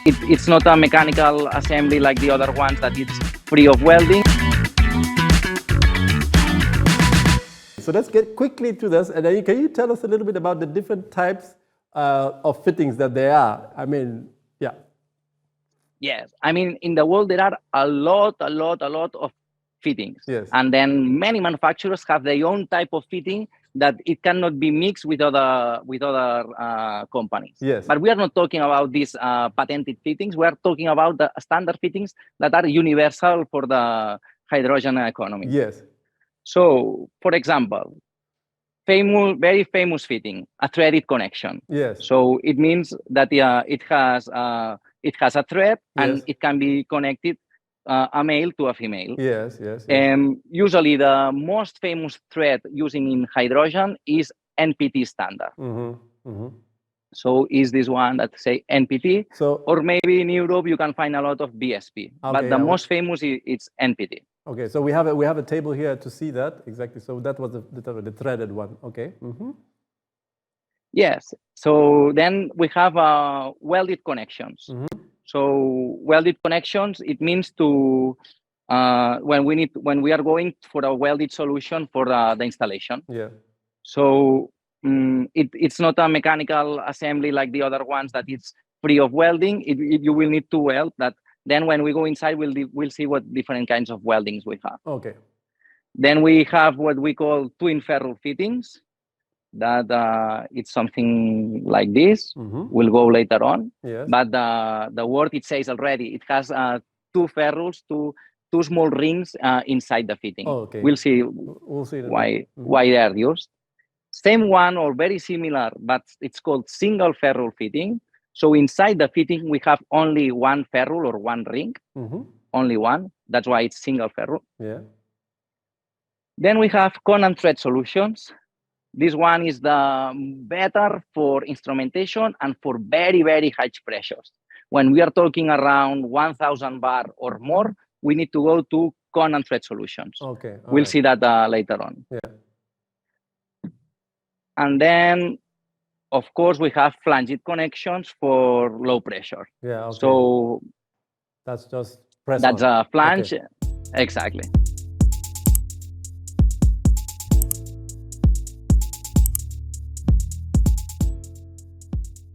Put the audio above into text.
It's not a mechanical assembly like the other ones that it's free of welding. So let's get quickly to this, and then can you tell us a little bit about the different types of fittings that there are? I mean, yeah. Yes, I mean, in the world there are a lot of fittings. Yes. And then many manufacturers have their own type of fitting that it cannot be mixed with other companies. Yes. But we are not talking about these patented fittings. We are talking about the standard fittings that are universal for the hydrogen economy. Yes. So, for example, very famous fitting, a threaded connection. Yes. So it means that it has a thread, and Yes. it can be connected a male to a female. Yes, yes, yes. Usually the most famous thread using in hydrogen is NPT standard. Mm-hmm. Mm-hmm. So is this one that say NPT, So, or maybe in Europe you can find a lot of BSP, but the most famous is NPT. Okay, so we have a table here to see that exactly. So that was the threaded one. Okay. Mm-hmm. Yes. So then we have welded connections. Mm-hmm. So welded connections, it means to when we are going for a welded solution for the installation. Yeah. So it's not a mechanical assembly like the other ones that it's free of welding. You will need to weld that. Then when we go inside, we'll see what different kinds of weldings we have. Okay. Then we have what we call twin ferrule fittings. That it's something like this. Mm-hmm. We'll go later on. Yes. But the word it says already. It has two ferrules, two small rings inside the fitting. Oh, okay. We'll see why they are used. Same one or very similar, but it's called single ferrule fitting. So inside the fitting, we have only one ferrule or one ring, mm-hmm. only one. That's why it's single ferrule. Yeah. Then we have cone and thread solutions. This one is the better for instrumentation and for very, very high pressures. When we are talking around 1,000 bar or more, we need to go to cone and thread solutions. Okay. We'll see that later on. Yeah. And then, of course, we have flanged connections for low pressure. Yeah. Okay. So that's just press that's on. a flange. Okay. Exactly.